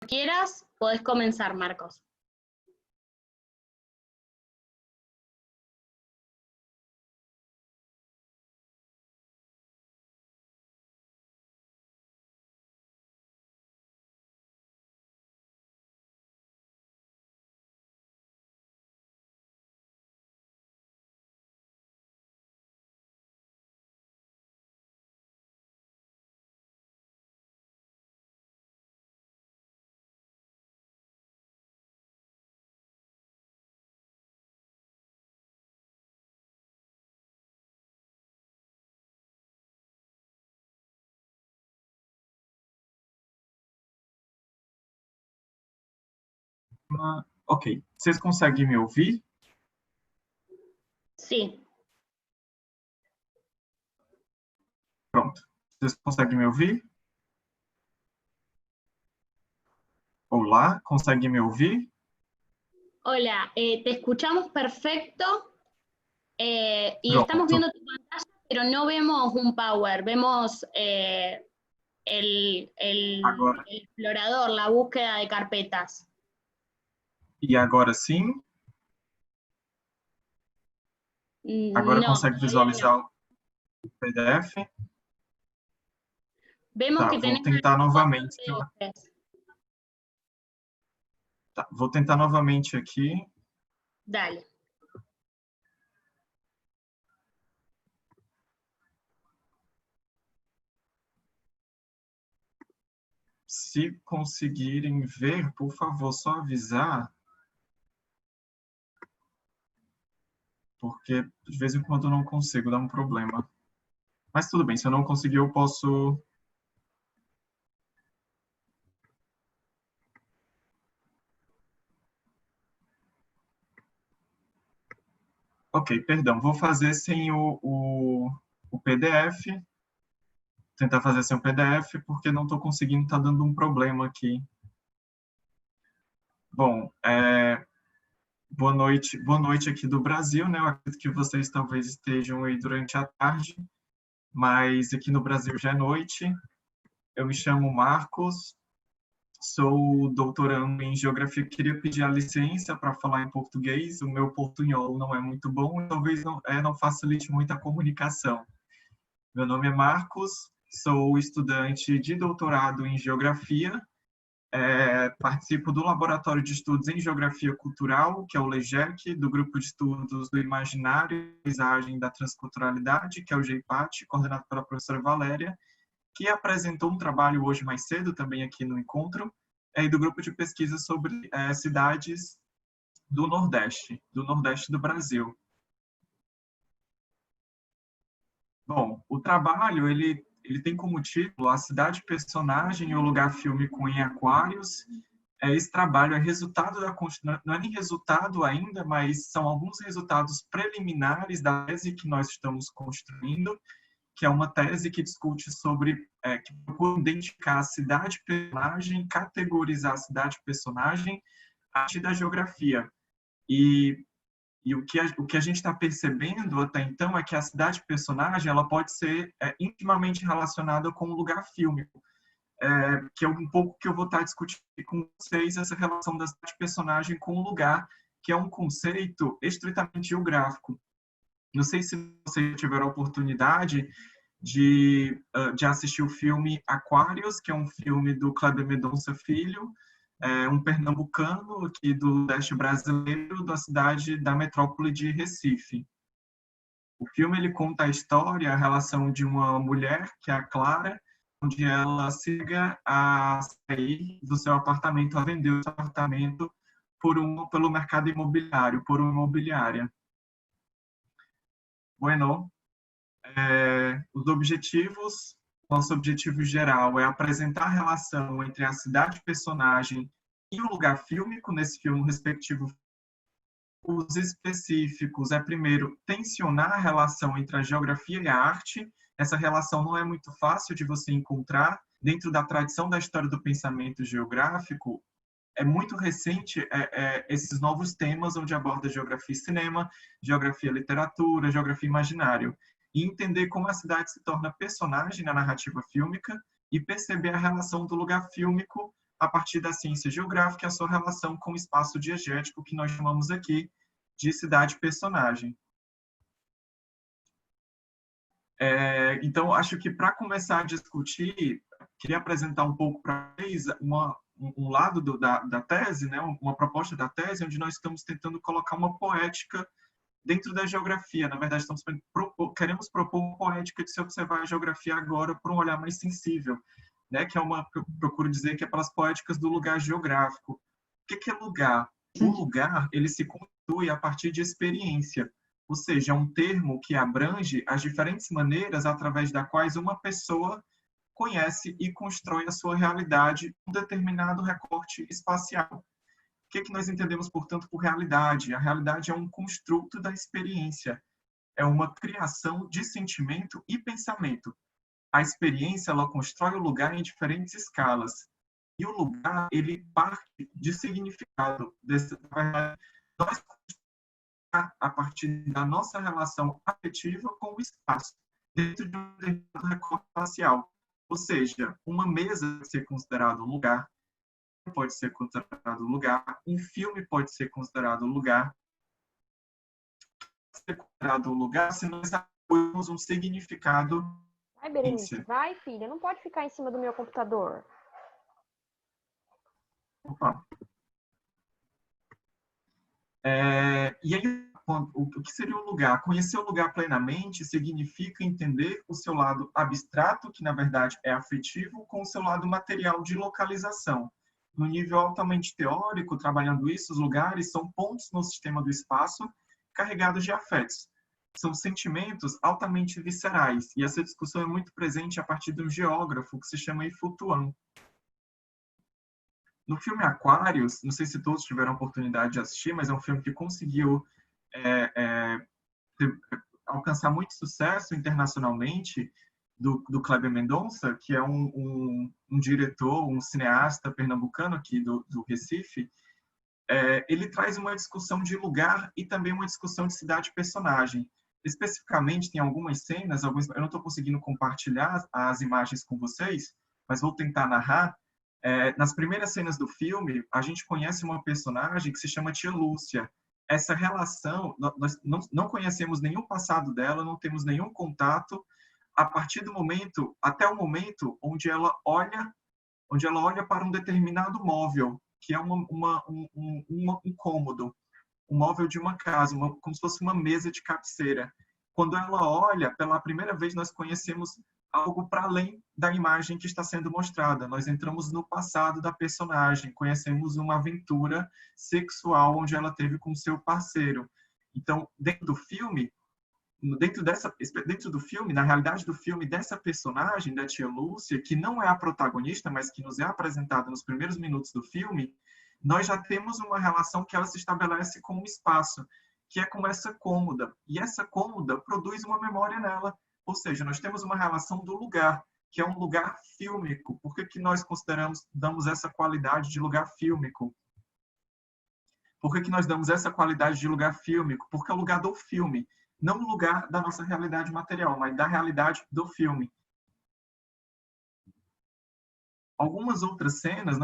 Quieras, podés comenzar, Marcos. Ok. Vocês conseguem me ouvir? Sí. Pronto. Vocês conseguem me ouvir? Olá, conseguem me ouvir? Hola, te escuchamos perfecto y estamos Pronto. viendo tu pantalla, pero no vemos un power, vemos el Agora, explorador, la búsqueda de carpetas. e agora sim? Agora No, consegue todavía visualizar no. o PDF? Vemos Tá, que vou tenés tentar algunos novamente. PDFs. Tá, vou tentar novamente aqui. Dale. Se conseguirem ver, por favor, só avisar, porque de vez em quando eu não consigo, dá um problema. Mas tudo bem, se eu não conseguir, eu posso... Ok, perdão, vou fazer sem o PDF, tentar fazer sem o PDF, porque não estou conseguindo, está dando um problema aqui. Bom, boa noite aqui do Brasil, né? Eu acredito que vocês talvez estejam aí durante a tarde, mas aqui no Brasil já é noite. Eu me chamo Marcos, sou doutorando em Geografia. Queria pedir a licença para falar em português, o meu portunhol não é muito bom, talvez não facilite muita comunicação. Meu nome é Marcos, sou estudante de doutorado em Geografia, participo do Laboratório de Estudos em Geografia Cultural, que é o LEGEC, do Grupo de Estudos do Imaginário e Paisagem da Transculturalidade, que é o GEIPAT, coordenado pela professora Valéria, que apresentou um trabalho hoje mais cedo, também aqui no encontro, e do Grupo de Pesquisa sobre cidades do Nordeste do Brasil. Bom, o trabalho, ele tem como título A Cidade Personagem e o Lugar Fílmico em Aquários. Esse trabalho é resultado não é nem resultado ainda, mas são alguns resultados preliminares da tese que nós estamos construindo, que é uma tese que discute sobre, que procura identificar a cidade-personagem, categorizar a cidade-personagem a partir da geografia. E o que a gente está percebendo até então é que a cidade-personagem ela pode ser intimamente relacionada com o lugar fílmico, que é um pouco que eu vou estar discutindo com vocês, essa relação da cidade-personagem com o lugar, que é um conceito estritamente geográfico. Não sei se vocês tiveram a oportunidade de assistir o filme Aquários, que é um filme do Kleber Mendonça Filho, um pernambucano aqui do leste brasileiro, da metrópole de Recife. O filme ele conta a história, a relação de uma mulher, que é a Clara, onde ela chega a sair do seu apartamento, a vender o seu apartamento pelo mercado imobiliário, por uma imobiliária. Bueno, os objetivos, nosso objetivo geral é apresentar a relação entre a cidade-personagem e o lugar fílmico, nesse filme respectivo. Os específicos primeiro, tensionar a relação entre a geografia e a arte. Essa relação não é muito fácil de você encontrar dentro da tradição da história do pensamento geográfico. É muito recente esses novos temas onde aborda geografia e cinema, geografia e literatura, geografia e imaginário. E entender como a cidade se torna personagem na narrativa fílmica e perceber a relação do lugar fílmico a partir da ciência geográfica e a sua relação com o espaço diegético, que nós chamamos aqui de cidade-personagem. Então, acho que para começar a discutir, queria apresentar um pouco para vocês um lado da tese, né, uma proposta da tese, onde nós estamos tentando colocar uma poética dentro da geografia. Na verdade, queremos propor uma poética de se observar a geografia agora por um olhar mais sensível, né, que é que eu procuro dizer que é pelas poéticas do lugar geográfico. O que é lugar? O lugar, ele se constitui a partir de experiência, ou seja, é um termo que abrange as diferentes maneiras através das quais uma pessoa conhece e constrói a sua realidade em um determinado recorte espacial. O que nós entendemos, portanto, por realidade? A realidade é um construto da experiência, é uma criação de sentimento e pensamento. A experiência, ela constrói o lugar em diferentes escalas. E o lugar, ele parte de significado. Nós a partir da nossa relação afetiva com o espaço, dentro de um determinado recorte espacial. Ou seja, uma mesa pode ser considerado um lugar, pode ser considerado um lugar, um filme pode ser considerado um lugar, pode ser considerado um lugar se nós apoiamos um significado. Vai, Berenice, vai, filha, não pode ficar em cima do meu computador. Opa. E aí, o que seria o lugar? Conhecer o lugar plenamente significa entender o seu lado abstrato, que na verdade é afetivo, com o seu lado material de localização. No nível altamente teórico, trabalhando isso, os lugares são pontos no sistema do espaço carregados de afetos. São sentimentos altamente viscerais, e essa discussão é muito presente a partir de um geógrafo que se chama Yifu Tuan. No filme Aquários, não sei se todos tiveram a oportunidade de assistir, mas é um filme que conseguiu alcançar muito sucesso internacionalmente, do Kleber Mendonça, que é um diretor, um cineasta pernambucano aqui do Recife. Ele traz uma discussão de lugar e também uma discussão de cidade-personagem. Especificamente, tem algumas cenas, eu não estou conseguindo compartilhar as imagens com vocês, mas vou tentar narrar. Nas primeiras cenas do filme, a gente conhece uma personagem que se chama Tia Lúcia. Essa relação, nós não conhecemos nenhum passado dela, não temos nenhum contato, a partir do momento, até o momento onde ela olha para um determinado móvel, que é um cômodo, um móvel de uma casa, como se fosse uma mesa de cabeceira. Quando ela olha, pela primeira vez, nós conhecemos algo para além da imagem que está sendo mostrada. Nós entramos no passado da personagem, conhecemos uma aventura sexual onde ela teve com seu parceiro. Então, dentro do filme, na realidade do filme, dessa personagem, da Tia Lúcia, que não é a protagonista, mas que nos é apresentada nos primeiros minutos do filme, nós já temos uma relação que ela se estabelece com o espaço, que é com essa cômoda. E essa cômoda produz uma memória nela. Ou seja, nós temos uma relação do lugar, que é um lugar fílmico. Por que nós damos essa qualidade de lugar fílmico? Por que nós damos essa qualidade de lugar fílmico? Porque é o lugar do filme, não o lugar da nossa realidade material, mas da realidade do filme. Algumas outras cenas,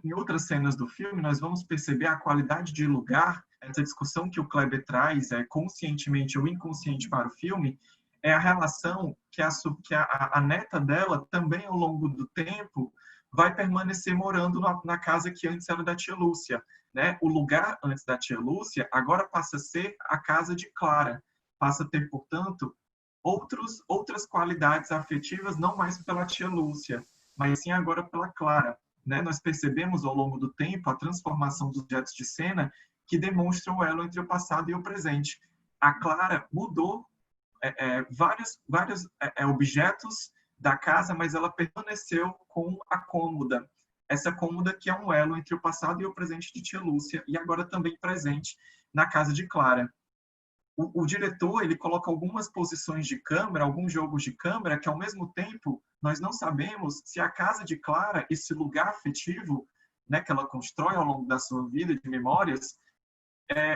em outras cenas do filme, nós vamos perceber a qualidade de lugar, essa discussão que o Kleber traz, conscientemente ou inconsciente para o filme, é a relação que a neta dela também, ao longo do tempo, vai permanecer morando na casa que antes era da Tia Lúcia. Né? O lugar antes da Tia Lúcia agora passa a ser a casa de Clara. Passa a ter, portanto, outras qualidades afetivas, não mais pela Tia Lúcia, mas sim agora pela Clara. Né? Nós percebemos, ao longo do tempo, a transformação dos objetos de cena que demonstram o elo entre o passado e o presente. A Clara mudou vários objetos da casa, mas ela permaneceu com a cômoda. Essa cômoda que é um elo entre o passado e o presente de Tia Lúcia, e agora também presente na casa de Clara. O diretor, ele coloca algumas posições de câmera, alguns jogos de câmera, que ao mesmo tempo nós não sabemos se a casa de Clara, esse lugar afetivo, né, que ela constrói ao longo da sua vida de memórias,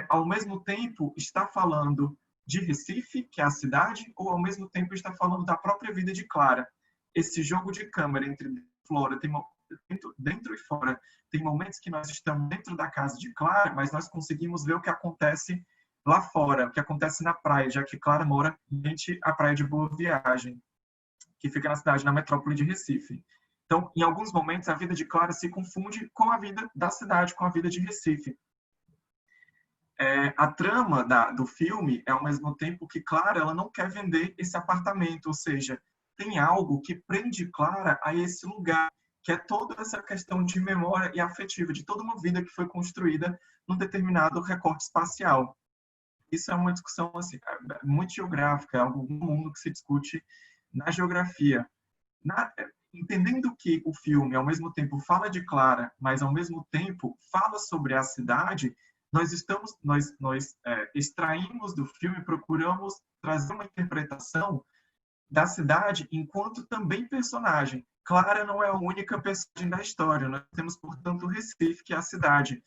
ao mesmo tempo está falando de Recife, que é a cidade, ou ao mesmo tempo está falando da própria vida de Clara. Esse jogo de câmera entre Flora, dentro e fora. Tem momentos que nós estamos dentro da casa de Clara, mas nós conseguimos ver o que acontece lá fora, o que acontece na praia, já que Clara mora frente à praia de Boa Viagem, que fica na cidade, na metrópole de Recife. Então, em alguns momentos, a vida de Clara se confunde com a vida da cidade, com a vida de Recife. A trama do filme é, ao mesmo tempo, que Clara ela não quer vender esse apartamento, ou seja, tem algo que prende Clara a esse lugar, que é toda essa questão de memória e afetiva, de toda uma vida que foi construída num determinado recorte espacial. Isso é uma discussão assim, muito geográfica, é algo do mundo que se discute na geografia. Entendendo que o filme, ao mesmo tempo, fala de Clara, mas, ao mesmo tempo, fala sobre a cidade, nós extraímos do filme, procuramos trazer uma interpretação da cidade enquanto também personagem. Clara não é a única personagem da história. Nós temos, portanto, o Recife, que é a cidade.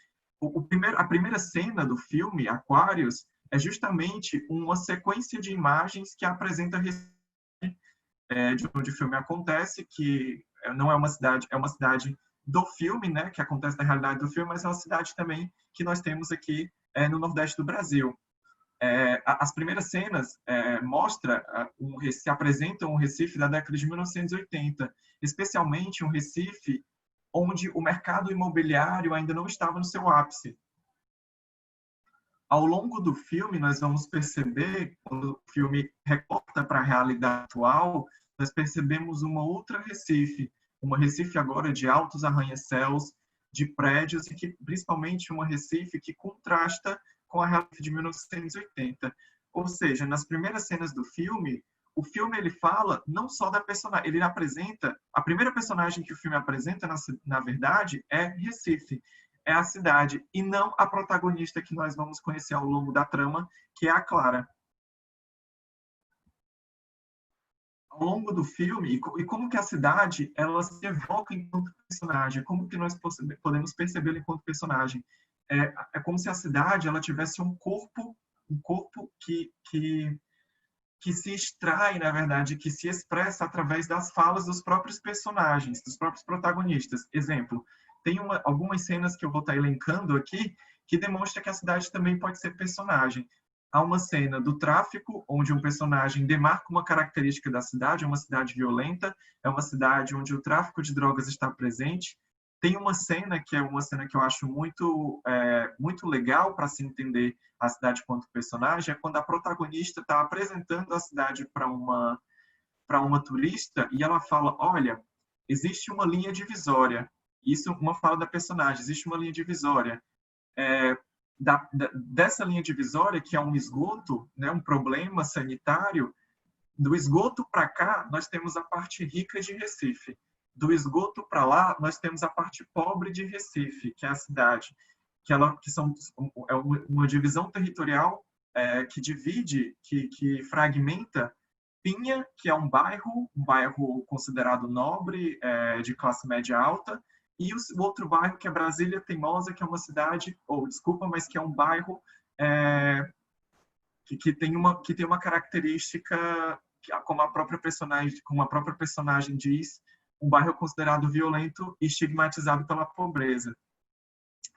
A primeira cena do filme, Aquários, é justamente uma sequência de imagens que apresenta Recife, de onde o filme acontece, que não é uma cidade do filme, né, que acontece na realidade do filme, mas é uma cidade também que nós temos aqui no Nordeste do Brasil. As primeiras cenas se apresentam um Recife da década de 1980, especialmente um Recife onde o mercado imobiliário ainda não estava no seu ápice. Ao longo do filme, nós vamos perceber, quando o filme recorta para a realidade atual, nós percebemos uma outra Recife, uma Recife agora de altos arranha-céus, de prédios, e que, principalmente uma Recife que contrasta com a realidade de 1980. Ou seja, nas primeiras cenas do filme, o filme ele fala não só da personagem, ele apresenta, a primeira personagem que o filme apresenta, na verdade, é Recife, é a cidade, e não a protagonista que nós vamos conhecer ao longo da trama, que é a Clara. Ao longo do filme, e como que a cidade ela se evoca enquanto personagem, como que nós podemos percebê-la enquanto personagem. É como se a cidade ela tivesse um corpo que se extrai, na verdade, que se expressa através das falas dos próprios personagens, dos próprios protagonistas. Exemplo, tem algumas cenas que eu vou estar elencando aqui que demonstra que a cidade também pode ser personagem. Há uma cena do tráfico, onde um personagem demarca uma característica da cidade, é uma cidade violenta, é uma cidade onde o tráfico de drogas está presente. Tem uma cena que é uma cena que eu acho muito legal para se entender a cidade quanto personagem, é quando a protagonista está apresentando a cidade para uma turista e ela fala, olha, existe uma linha divisória. Isso uma fala da personagem, existe uma linha divisória. Dessa linha divisória, que é um esgoto, né, um problema sanitário, do esgoto para cá, nós temos a parte rica de Recife. Do esgoto para lá, nós temos a parte pobre de Recife, que é a cidade, é uma divisão territorial que divide, que fragmenta Pinha, que é um bairro considerado nobre, de classe média alta, e o outro bairro, que é Brasília Teimosa, que é uma cidade, mas que é um bairro que tem uma característica, como a própria personagem diz, um bairro considerado violento e estigmatizado pela pobreza.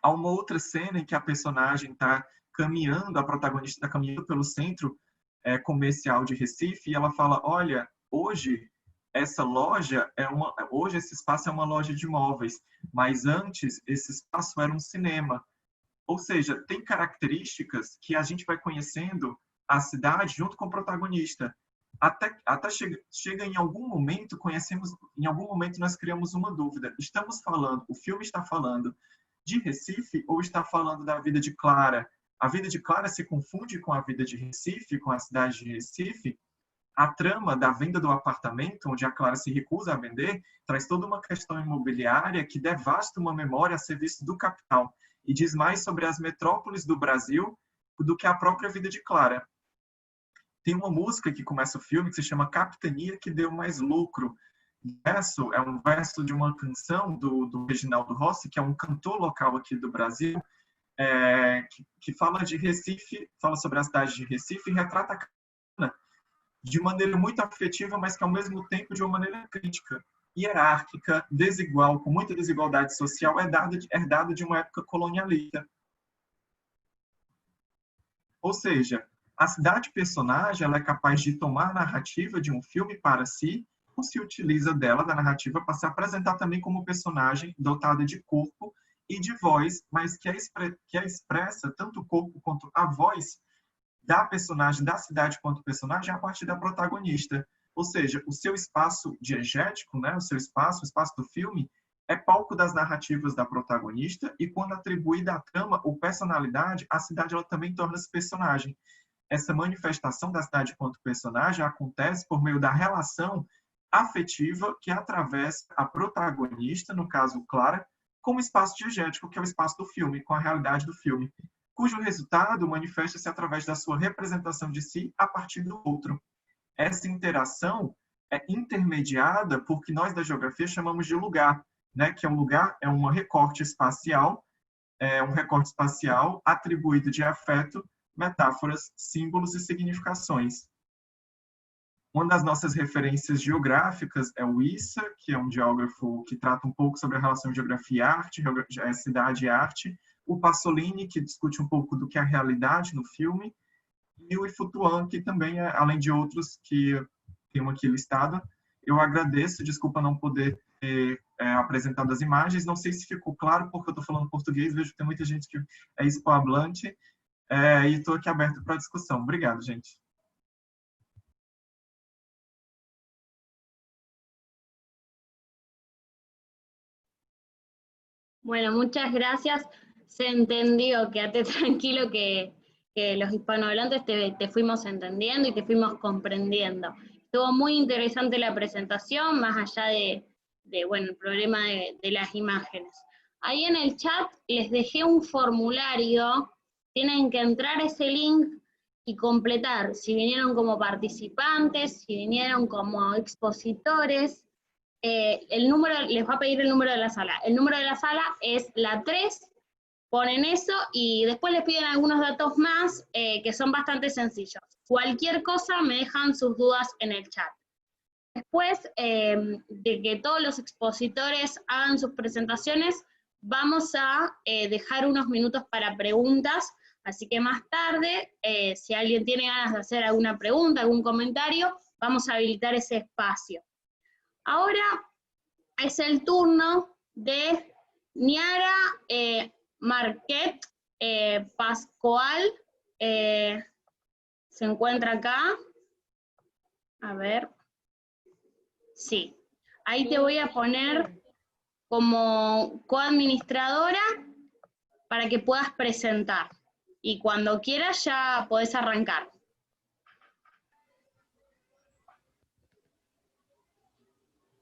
Há uma outra cena em que a personagem está caminhando, a protagonista está caminhando pelo centro comercial de Recife, e ela fala, olha, hoje esse espaço é uma loja de móveis, mas antes esse espaço era um cinema. Ou seja, tem características que a gente vai conhecendo a cidade junto com o protagonista. Até chega em algum momento, nós criamos uma dúvida. O filme está falando de Recife ou está falando da vida de Clara? A vida de Clara se confunde com a vida de Recife, com a cidade de Recife? A trama da venda do apartamento, onde a Clara se recusa a vender, traz toda uma questão imobiliária que devasta uma memória a serviço do capital e diz mais sobre as metrópoles do Brasil do que a própria vida de Clara. Tem uma música que começa o filme que se chama Capitania que Deu Mais Lucro. É um verso de uma canção do Reginaldo Rossi, que é um cantor local aqui do Brasil, que fala de Recife, fala sobre a cidade de Recife e retrata a de maneira muito afetiva, mas que ao mesmo tempo de uma maneira crítica. hierárquica, desigual, com muita desigualdade social, herdada de uma época colonialista. Ou seja, a cidade-personagem ela é capaz de tomar a narrativa de um filme para si, ou se utiliza dela, da narrativa, para se apresentar também como personagem dotada de corpo e de voz, mas que é expressa tanto o corpo quanto a voz da personagem, da cidade quanto personagem, a partir da protagonista. Ou seja, o seu espaço diegético, né, o espaço do filme, é palco das narrativas da protagonista, e quando atribuída à trama ou personalidade, a cidade ela também torna-se personagem. Essa manifestação da cidade quanto personagem acontece por meio da relação afetiva que atravessa a protagonista, no caso Clara, com o espaço diegético, que é o espaço do filme, com a realidade do filme, cujo resultado manifesta-se através da sua representação de si a partir do outro. Essa interação é intermediada por que nós da geografia chamamos de lugar, né? Que é um lugar, é um recorte espacial atribuído de afeto, metáforas, símbolos e significações. Uma das nossas referências geográficas é o Issa, que é um geógrafo que trata um pouco sobre a relação geografia e arte, cidade e arte. O Pasolini, que discute um pouco do que é a realidade no filme. E o Ifutuan, que também, além de outros que tenho aqui listado. Eu agradeço, desculpa não poder ter apresentado as imagens. Não sei se ficou claro, porque eu estou falando português, vejo que tem muita gente que é hispanohablante, e estou aqui aberto para a discussão. Obrigado, gente. Bueno, muchas gracias. Se entendió, quédate tranquilo que los hispanohablantes te fuimos entendiendo y te fuimos comprendiendo. Estuvo muy interesante la presentación, más allá bueno, el problema de las imágenes. Ahí en el chat les dejé un formulario, tienen que entrar a ese link y completar si vinieron como participantes, si vinieron como expositores. Les va a pedir el número de la sala. El número de la sala es la 3, ponen eso y después les piden algunos datos más que son bastante sencillos. Cualquier cosa me dejan sus dudas en el chat. Después de que todos los expositores hagan sus presentaciones, vamos a dejar unos minutos para preguntas, así que más tarde, si alguien tiene ganas de hacer alguna pregunta, algún comentario, vamos a habilitar ese espacio. Ahora es el turno de Niara Marquet Pascual. ¿Se encuentra acá? A ver. Sí. Ahí te voy a poner como coadministradora para que puedas presentar. Y cuando quieras ya podés arrancar.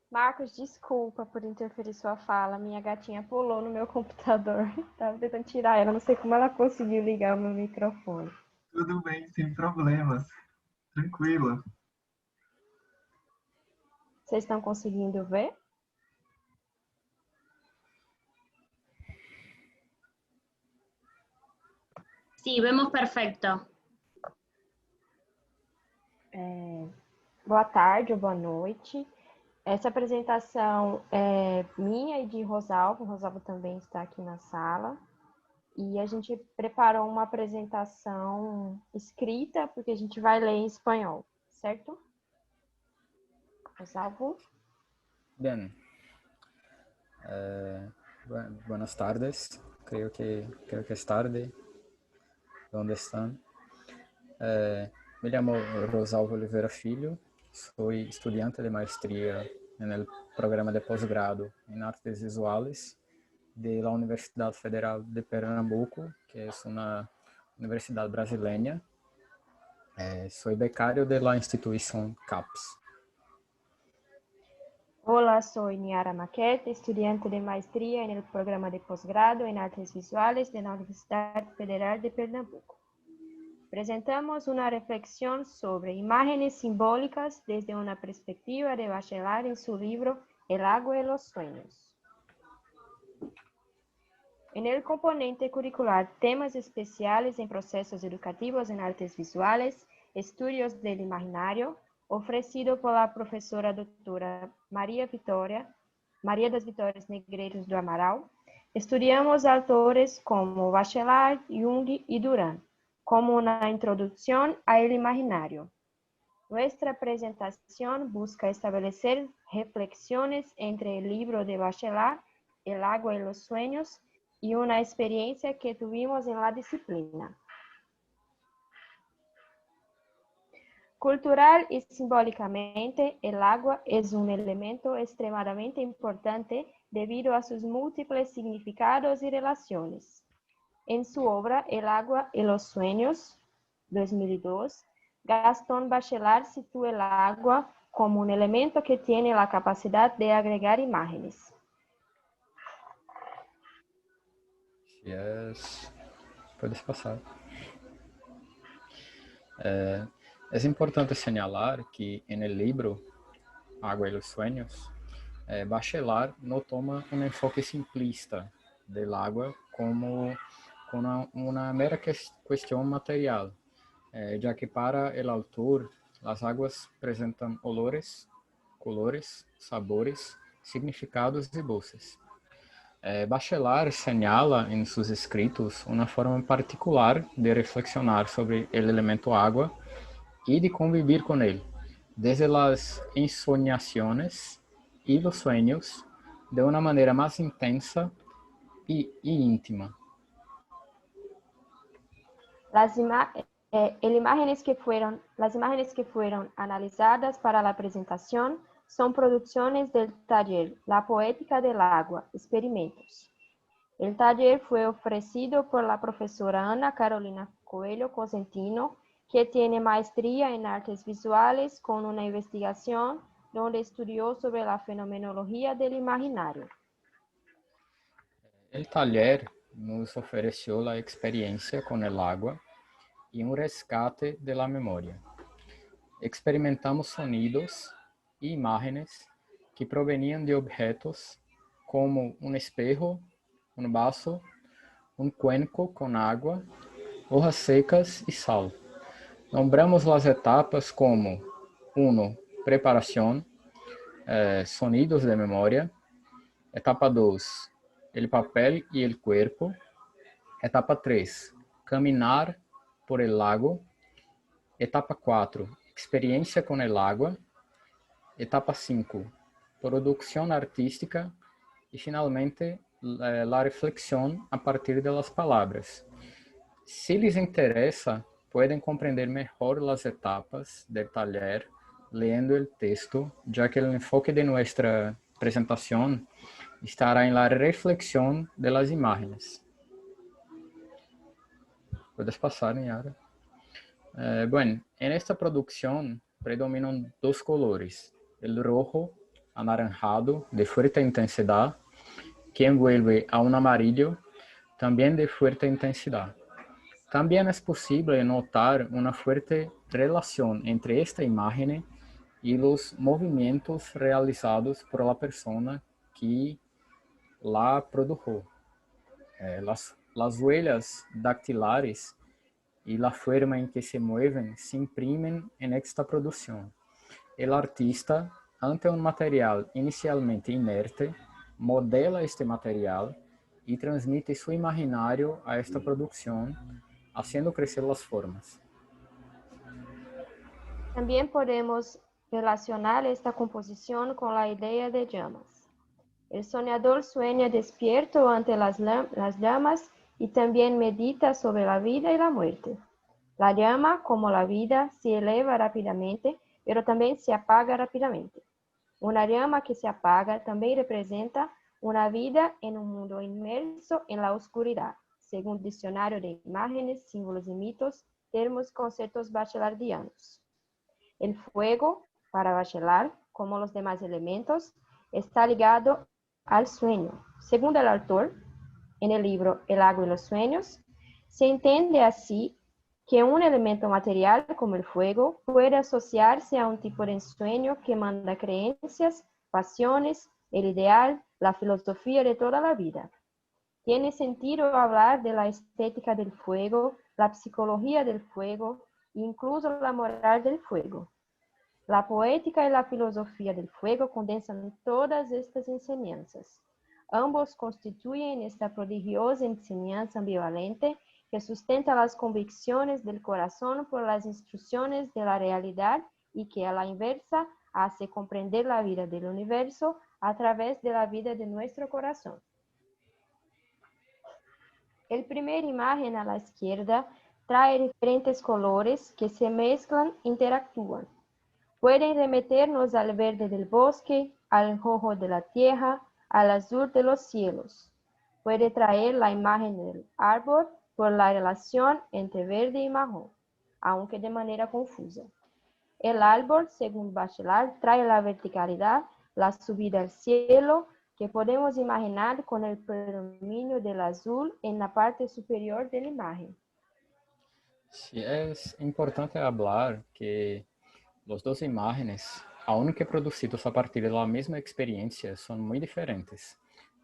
Marcos, desculpa por interferir sua fala. Minha gatinha pulou no meu computador. Tava tentando tirar ela, não sei como ela conseguiu ligar o meu microfone. Tudo bem, sem problemas. Tranquila. Vocês estão conseguindo ver? Sí, vemos perfecto. Boa tarde ou boa noite. Essa apresentação é minha e de Rosalvo. Rosalvo também está aqui na sala. E a gente preparou uma apresentação escrita, porque a gente vai ler em espanhol, certo? Rosalvo? Bien. Buenas tardes. Creo que es tarde. ¿Dónde están? Me llamo Rosalvo Oliveira Filho. Soy estudiante de maestría en el programa de posgrado en Artes Visuales de la Universidad Federal de Pernambuco, que es una universidad brasileña. Soy becario de la institución CAPES. Hola, soy Niara Maquete, estudiante de maestría en el programa de posgrado en Artes Visuales de la Universidad Federal de Pernambuco. Presentamos una reflexión sobre imágenes simbólicas desde una perspectiva de Bachelard en su libro El agua de los sueños. En el componente curricular Temas especiales en procesos educativos en artes visuales, estudios del imaginario, ofrecido por la profesora doctora María das Vitórias Negreiros do Amaral, estudiamos autores como Bachelard, Jung y Durán, como una introducción al imaginario. Nuestra presentación busca establecer reflexiones entre el libro de Bachelard, El agua y los sueños, y una experiencia que tuvimos en la disciplina. Cultural y simbólicamente, el agua es un elemento extremadamente importante debido a sus múltiples significados y relaciones. En su obra El agua y los sueños, 2002, Gastón Bachelard sitúa el agua como un elemento que tiene la capacidad de agregar imágenes. Yes. Puedes pasar. Es importante señalar que en el libro Agua y los Sueños, Bachelard no toma un enfoque simplista del agua como una mera cuestión material, ya que para el autor las aguas presentan olores, colores, sabores, significados y voces. Bachelard señala en sus escritos una forma particular de reflexionar sobre el elemento agua y de convivir con él, desde las ensoñaciones y los sueños, de una manera más intensa y íntima. Las imágenes que fueron analizadas para la presentación son producciones del taller La Poética del Agua, Experimentos. El taller fue ofrecido por la profesora Ana Carolina Coelho Cosentino, que tiene maestría en artes visuales con una investigación donde estudió sobre la fenomenología del imaginario. El taller nos ofreció la experiencia con el agua y un rescate de la memoria. Experimentamos sonidos e imágenes que provenían de objetos como un espejo, un vaso, un cuenco con agua, hojas secas y sal. Nombramos las etapas como 1. Preparación, sonidos de memoria. Etapa 2. El papel y el cuerpo. Etapa 3. Caminar por el lago. Etapa 4. Experiencia con el agua. Etapa 5. Producción artística. Y finalmente, la reflexión a partir de las palabras. Si les interesa, pueden comprender mejor las etapas del taller leyendo el texto, ya que el enfoque de nuestra presentación estará en la reflexión de las imágenes. Puedes pasar, Niara. Bueno, en esta producción predominan dos colores, el rojo anaranjado de fuerte intensidad, que envuelve a un amarillo también de fuerte intensidad. También es posible notar una fuerte relación entre esta imagen y los movimientos realizados por la persona que la produjo. Las huellas dactilares y la forma en que se mueven se imprimen en esta producción. El artista, ante un material inicialmente inerte, modela este material y transmite su imaginario a esta producción, haciendo crecer las formas. También podemos relacionar esta composición con la idea de llamas. El soñador sueña despierto ante las llamas y también medita sobre la vida y la muerte. La llama, como la vida, se eleva rápidamente, pero también se apaga rápidamente. Una llama que se apaga también representa una vida en un mundo inmerso en la oscuridad, según Diccionario de Imágenes, Símbolos y Mitos, termos y conceptos bachelardianos. El fuego, para Bachelard, como los demás elementos, está ligado al sueño. Según el autor, en el libro El agua y los sueños, se entiende así que un elemento material como el fuego puede asociarse a un tipo de sueño que manda creencias, pasiones, el ideal, la filosofía de toda la vida. Tiene sentido hablar de la estética del fuego, la psicología del fuego e incluso la moral del fuego. La poética y la filosofía del fuego condensan todas estas enseñanzas. Ambos constituyen esta prodigiosa enseñanza ambivalente que sustenta las convicciones del corazón por las instrucciones de la realidad y que a la inversa hace comprender la vida del universo a través de la vida de nuestro corazón. El primer imagen a la izquierda trae diferentes colores que se mezclan e interactúan. Pueden remeternos al verde del bosque, al rojo de la tierra, al azul de los cielos. Puede traer la imagen del árbol por la relación entre verde y marrón, aunque de manera confusa. El árbol, según Bachelard, trae la verticalidad, la subida al cielo, que podemos imaginar con el predominio del azul en la parte superior de la imagen. Sí, es importante hablar que las dos imágenes, aunque producidos a partir de la misma experiencia, son muy diferentes.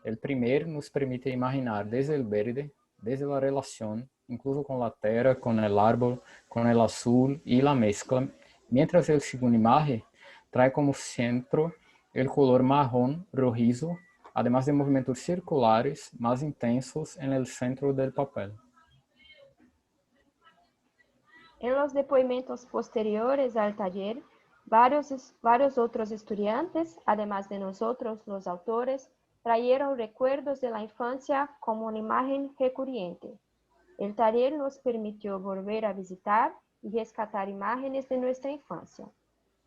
El primero nos permite imaginar desde el verde, desde la relación, incluso con la tierra, con el árbol, con el azul y la mezcla, mientras el segundo imagen trae como centro el color marrón rojizo, además de movimentos circulares más intensos en el centro del papel. En los depoimentos posteriores al taller, varios otros estudiantes, además de nosotros, los autores, trajeron recuerdos de la infancia como una imagen recurrente. El taller nos permitió volver a visitar y rescatar imágenes de nuestra infancia.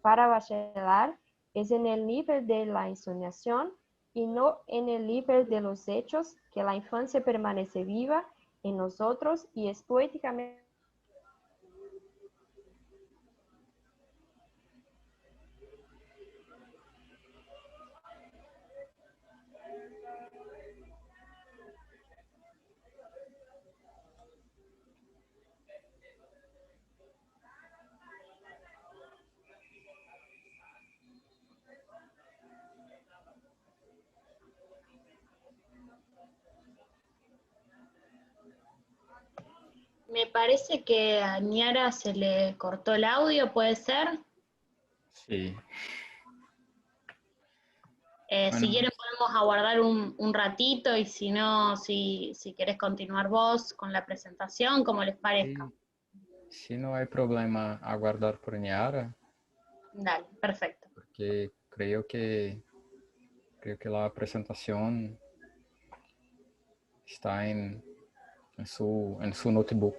Para Bachelard, es en el nivel de la ensoñación y no en el nivel de los hechos que la infancia permanece viva en nosotros y es poéticamente. Me parece que a Niara se le cortó el audio, ¿puede ser? Sí. Si Bueno, quieren podemos aguardar un ratito y si no, si querés continuar vos con la presentación, como les parezca. si no hay problema aguardar por Niara, Dale, perfecto. porque creo que la presentación está en su notebook.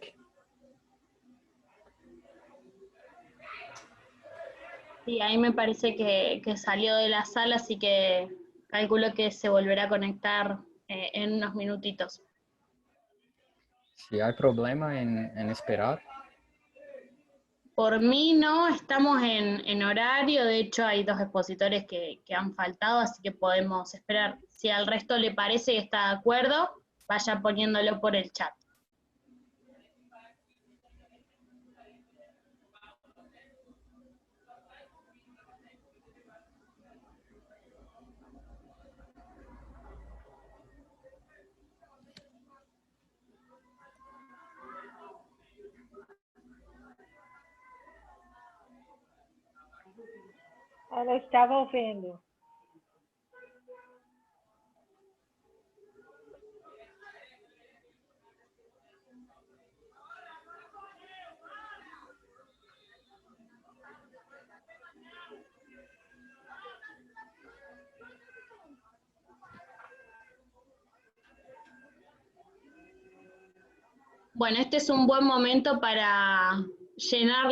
Sí, ahí me parece que salió de la sala, así que calculo que se volverá a conectar en unos minutitos. Si hay problema en esperar, Por mí no, estamos en horario, de hecho hay dos expositores que han faltado, así que podemos esperar. Si al resto le parece y está de acuerdo, vaya poniéndolo por el chat. Ela estava ouvindo. Bueno, este es un buen momento para llenar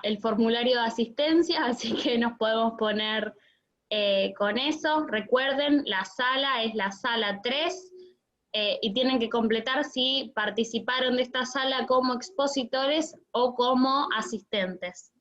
el formulario de asistencia, así que nos podemos poner con eso. Recuerden, la sala es la sala 3 y tienen que completar si participaron de esta sala como expositores o como asistentes.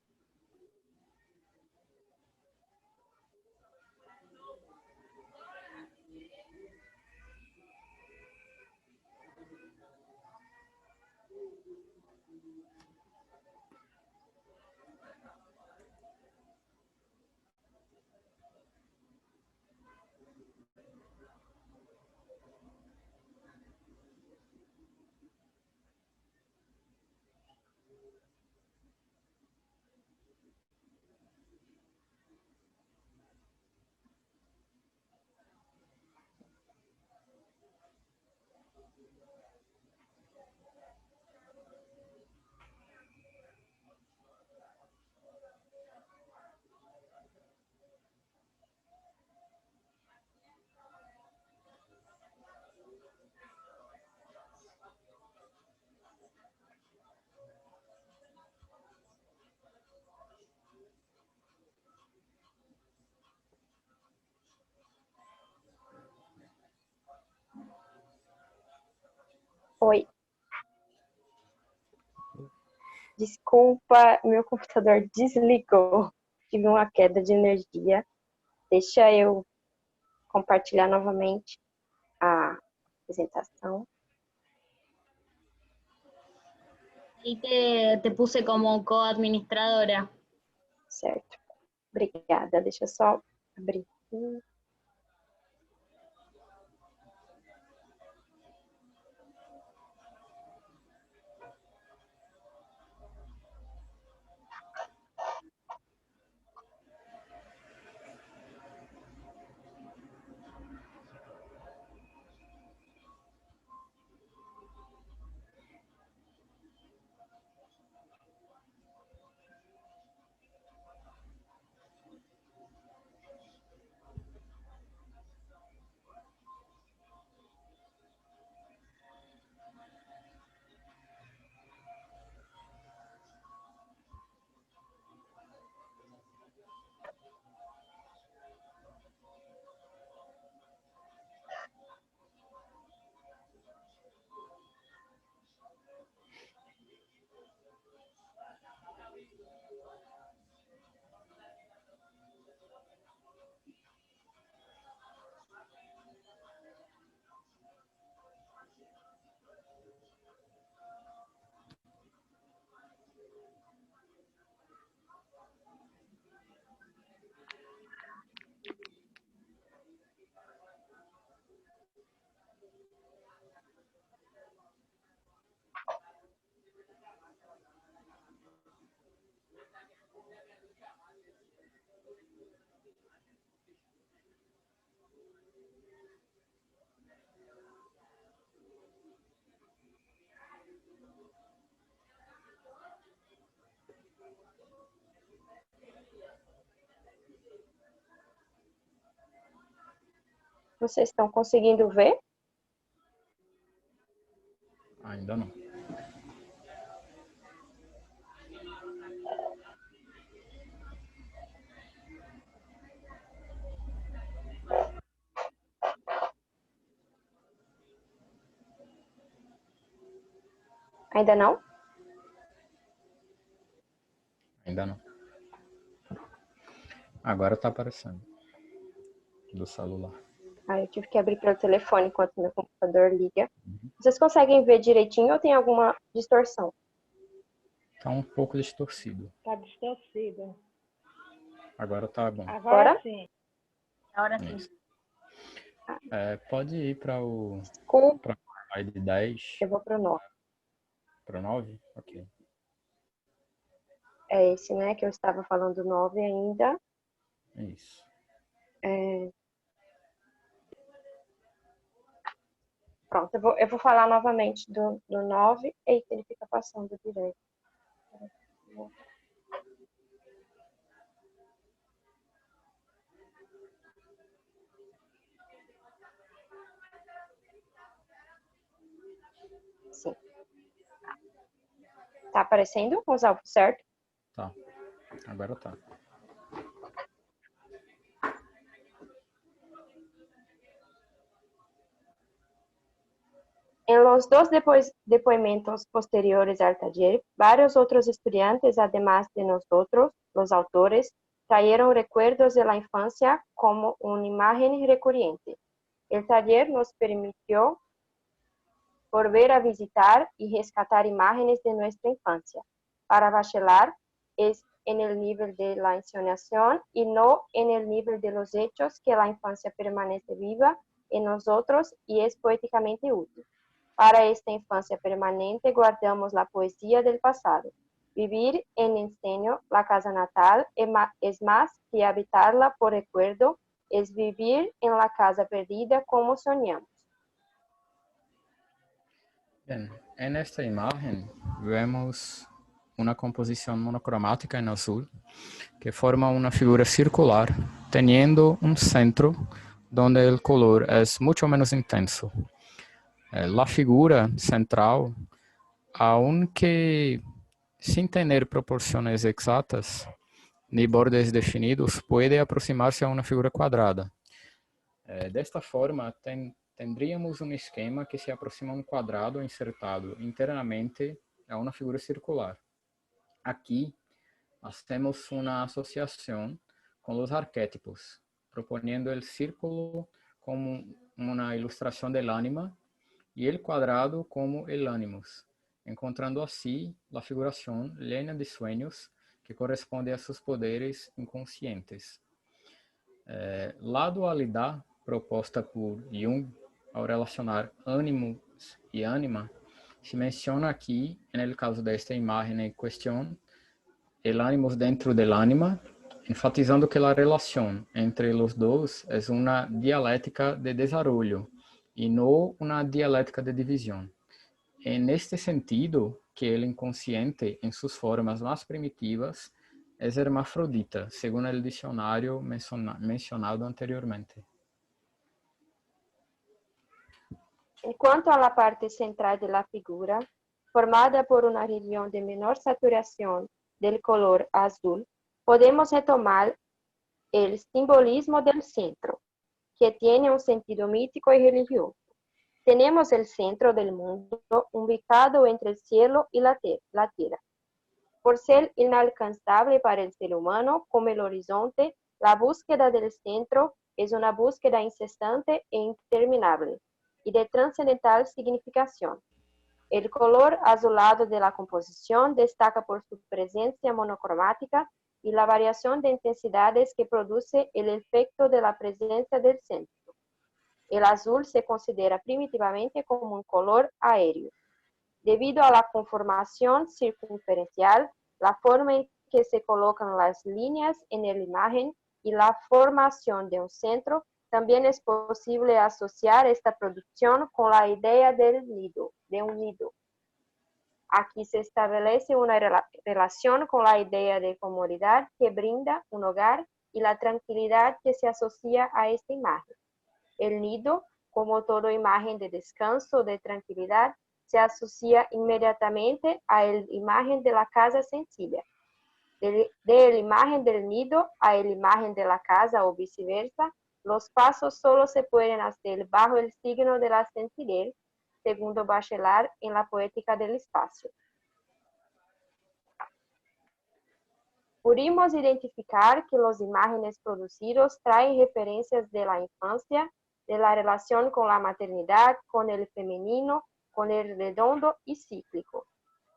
Oi. Desculpa, meu computador desligou. Tive uma queda de energia. Deixa eu compartilhar novamente a apresentação. Y te puse como coadministradora. Certo. Obrigada. Deixa eu só abrir aqui. Vocês estão conseguindo ver? Ainda não. Ainda não? Ainda não. Agora tá aparecendo. Do celular. Eu tive que abrir pelo telefone enquanto meu computador liga. Vocês conseguem ver direitinho ou tem alguma distorção? Tá um pouco distorcido. Tá distorcido. Agora tá bom. Agora sim. Ahora sí. Isso. Pode ir para o Desculpa, slide 10. eu vou pro 9. Para o 9? Ok. É esse, né, que eu estava falando 9 ainda. Isso. Pronto, eu vou falar novamente do 9. Eita, ele fica passando direto. Sim. Tá aparecendo, Rosalvo, certo? Tá. Agora tá. En los dos depoimentos posteriores al taller, varios otros estudiantes, además de nosotros, los autores, trajeron recuerdos de la infancia como una imagen recurrente. El taller nos permitió volver a visitar y rescatar imágenes de nuestra infancia. Para Bachelard es en el nivel de la ensoñación y no en el nivel de los hechos que la infancia permanece viva en nosotros y es poéticamente útil. Para esta infancia permanente guardamos la poesía del pasado. Vivir en ensueño la casa natal es más que habitarla por recuerdo, es vivir en la casa perdida como soñamos. Bien, en esta imagen vemos una composición monocromática en azul que forma una figura circular teniendo un centro donde el color es mucho menos intenso. La figura central, aunque sin tener proporciones exactas ni bordes definidos, puede aproximarse a una figura cuadrada. Desta forma, tendríamos um esquema que se aproxima a um quadrado insertado internamente a uma figura circular. Aqui, hacemos uma associação com os arquétipos, proponiendo el círculo como una ilustración del ánima y el cuadrado como el ánimos, encontrando así la figuración llena de sueños que corresponde a sus poderes inconscientes. La dualidad proposta por Jung ao relacionar ánimos y ánima se menciona aquí, en el caso de esta imagen en cuestión, el ánimos dentro del ánima, enfatizando que a relação entre os dois é uma dialética de desarrollo e não uma dialética de divisão. É neste sentido que o inconsciente, em suas formas mais primitivas, é hermafrodita, segundo o dicionário mencionado anteriormente. En cuanto a la parte central de la figura, formada por una región de menor saturación del color azul, podemos retomar el simbolismo del centro, que tiene un sentido mítico y religioso. Tenemos el centro del mundo ubicado entre el cielo y la tierra. Por ser inalcanzable para el ser humano como el horizonte, la búsqueda del centro es una búsqueda incesante e interminable y de trascendental significación. El color azulado de la composición destaca por su presencia monocromática y la variación de intensidades que produce el efecto de la presencia del centro. El azul se considera primitivamente como un color aéreo. Debido a la conformación circunferencial, la forma en que se colocan las líneas en la imagen y la formación de un centro, también es posible asociar esta producción con la idea de un nido. Aquí se establece una relación con la idea de comodidad que brinda un hogar y la tranquilidad que se asocia a esta imagen. El nido, como toda imagen de descanso, de tranquilidad, se asocia inmediatamente a la imagen de la casa sencilla. De la imagen del nido a la imagen de la casa o viceversa, los pasos solo se pueden hacer bajo el signo de la sencillez, segundo Bachelard en la poética del espacio. Pudimos identificar que las imágenes producidas traen referencias de la infancia, de la relación con la maternidad, con el femenino, con el redondo y cíclico.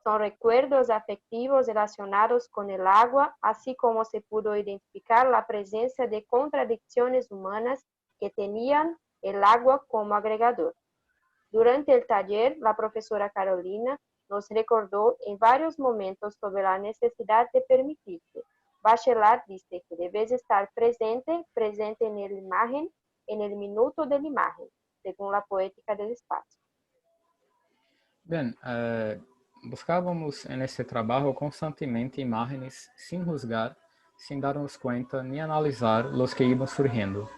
Son recuerdos afectivos relacionados con el agua, así como se pudo identificar la presencia de contradicciones humanas que tenían el agua como agregador. Durante el taller, la profesora Carolina nos recordó en varios momentos sobre la necesidad de permitirse. Bachelard dice que debes estar presente en la imagen, en el minuto de la imagen, según la poética del espacio. Bem, buscávamos nesse trabalho constantemente imagens sem juzgar, sem darmos conta nem analisar os que iam surgindo.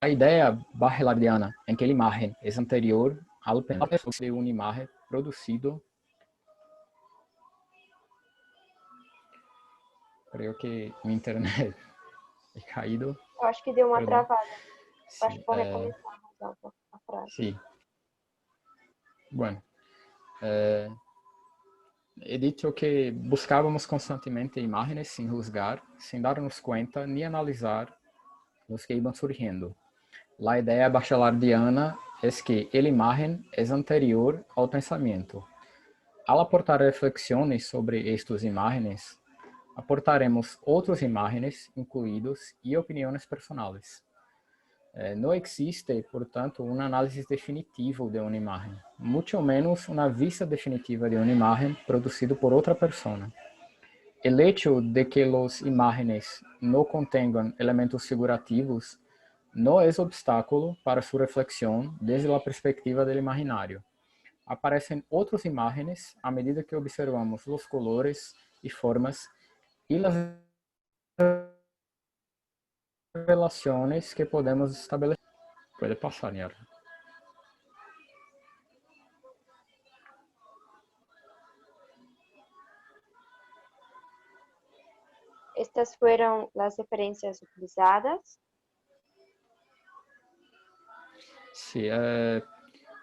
A ideia bachelardiana em que a imagem é anterior ao pensamento de uma imagem produzido. Creio que minha internet é caído. Eu acho que deu uma travada. Sí, acho que vou recomeçar a frase. Sí. Bueno, he dicho que buscávamos constantemente imágenes sem juzgar, sem darnos conta nem analisar os que iam surgindo. A ideia bachelardiana é que a imagem é anterior ao pensamento. Ao aportar reflexões sobre estas imagens, aportaremos outras imagens incluídas e opiniões personais. Não existe, portanto, uma análise definitiva de uma imagem, muito menos uma vista definitiva de uma imagem produzida por outra pessoa. O hecho de que as imagens não contenham elementos figurativos não é obstáculo para sua reflexão desde a perspectiva do imaginário. Aparecem outras imagens à medida que observamos os colores e formas e as relaciones que podemos establecer. Puede pasar, Yara. Estas fueron las referencias utilizadas. Sí,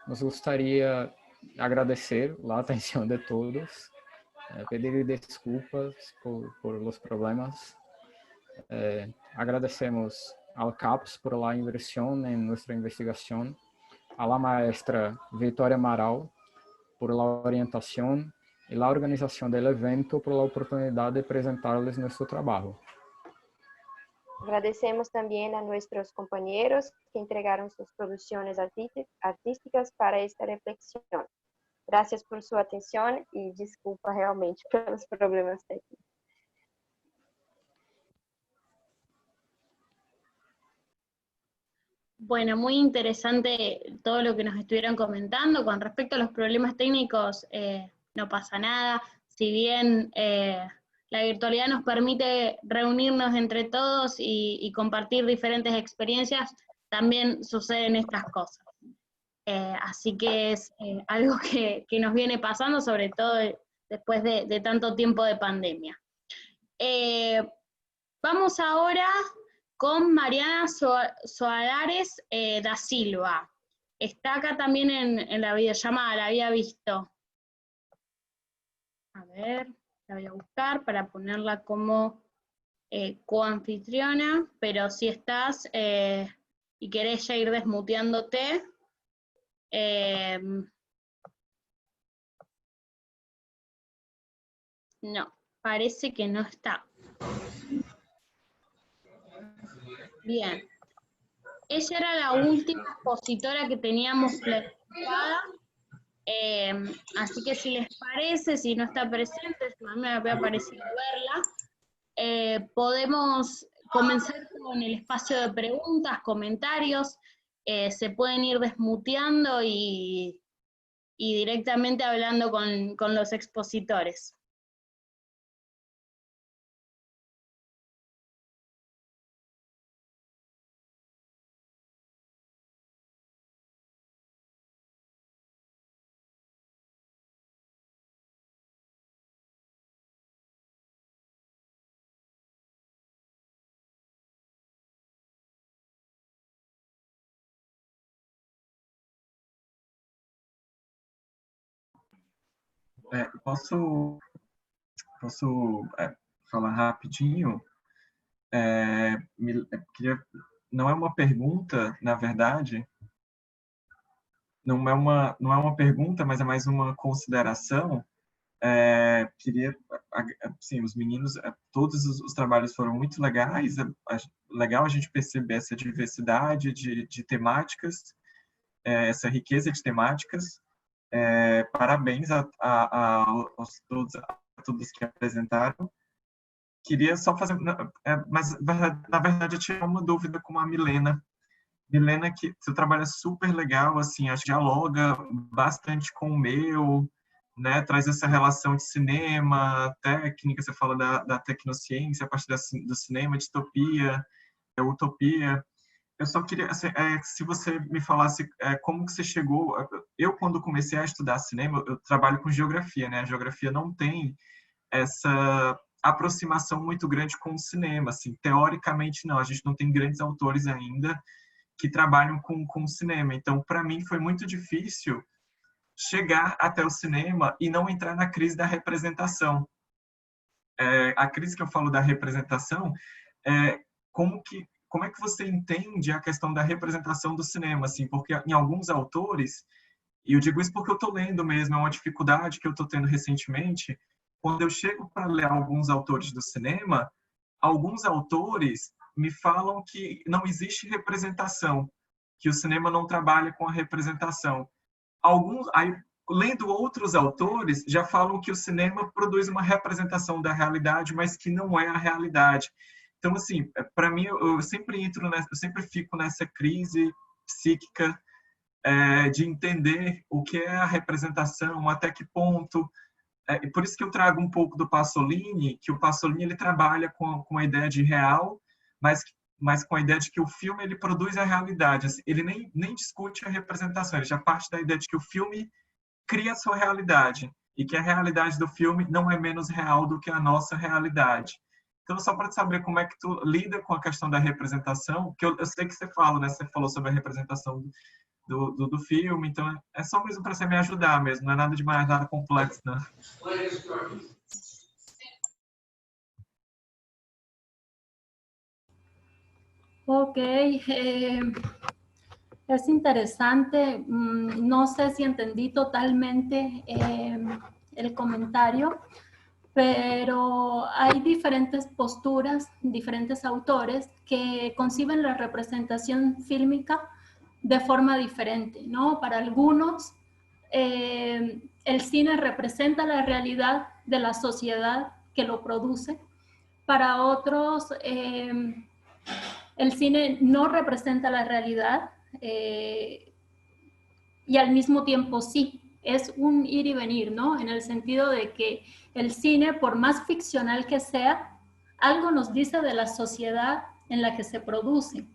nos gostaria de agradecer a atenção de todos, pedir desculpas por os problemas. Agradecemos ao CAPES por la inversión en nuestra investigación, a la maestra Vitória Amaral por la orientación y la organización del evento por la oportunidad de presentarles nuestro trabajo. Agradecemos también a nuestros compañeros que entregaron sus producciones artísticas para esta reflexión. Gracias por su atención y disculpa realmente por los problemas técnicos. Bueno, muy interesante todo lo que nos estuvieron comentando. Con respecto a los problemas técnicos, no pasa nada. Si bien la virtualidad nos permite reunirnos entre todos y compartir diferentes experiencias, también suceden estas cosas. Así que es algo que nos viene pasando, sobre todo después de tanto tiempo de pandemia. Vamos ahora con Mariana Soares da Silva. Está acá también en la videollamada, la había visto. A ver, la voy a buscar para ponerla como coanfitriona, pero si estás y querés ya ir desmuteándote, no, parece que no está. Bien. Ella era la última expositora que teníamos planificada, así que si les parece, si no está presente, a mí me había parecido verla, podemos comenzar con el espacio de preguntas, comentarios, se pueden ir desmuteando y directamente hablando con los expositores. Posso falar rapidinho? Não é uma pergunta, na verdade, não é uma pergunta, mas é mais uma consideração. Sim, os meninos, todos os trabalhos foram muito legais, legal a gente perceber essa diversidade de temáticas, essa riqueza de temáticas. Parabéns a todos que apresentaram. Queria só fazer, mas na verdade eu tinha uma dúvida com a Milena. Milena, que seu trabalho é super legal, assim, acho que dialoga bastante com o meu, né, traz essa relação de cinema, técnica, você fala da tecnociência, a partir do cinema, distopia, utopia. Eu só queria, assim, se você me falasse como que você chegou. Eu, quando comecei a estudar cinema, eu trabalho com geografia, né? A geografia não tem essa aproximação muito grande com o cinema, assim, teoricamente não. A gente não tem grandes autores ainda que trabalham com o cinema. Então, para mim, foi muito difícil chegar até o cinema e não entrar na crise da representação. A crise que eu falo da representação é como é que você entende a questão da representação do cinema, assim, porque em alguns autores, e eu digo isso porque eu estou lendo mesmo, é uma dificuldade que eu estou tendo recentemente, quando eu chego para ler alguns autores do cinema, alguns autores me falam que não existe representação, que o cinema não trabalha com a representação. Aí, lendo outros autores, já falam que o cinema produz uma representação da realidade, mas que não é a realidade. Então, assim, para mim, eu sempre fico nessa crise psíquica de entender o que é a representação, até que ponto. E por isso que eu trago um pouco do Pasolini, que o Pasolini ele trabalha com a ideia de real, mas mas com a ideia de que o filme ele produz a realidade. Assim, ele nem discute a representação, ele já parte da ideia de que o filme cria a sua realidade e que a realidade do filme não é menos real do que a nossa realidade. Então, só para saber como é que tu lida com a questão da representação, que eu sei que você fala, né? Você falou sobre a representação do filme, então é só mesmo para você me ajudar mesmo, não é nada demais, nada complexo, não. Ok, es interesante. No sé si entendí totalmente el comentario, pero hay diferentes posturas, diferentes autores que conciben la representación fílmica de forma diferente, ¿no? Para algunos, el cine representa la realidad de la sociedad que lo produce. Para otros, el cine no representa la realidad y al mismo tiempo sí. Es un ir y venir, ¿no? En el sentido de que el cine, por más ficcional que sea, algo nos dice de la sociedad en la que se produce.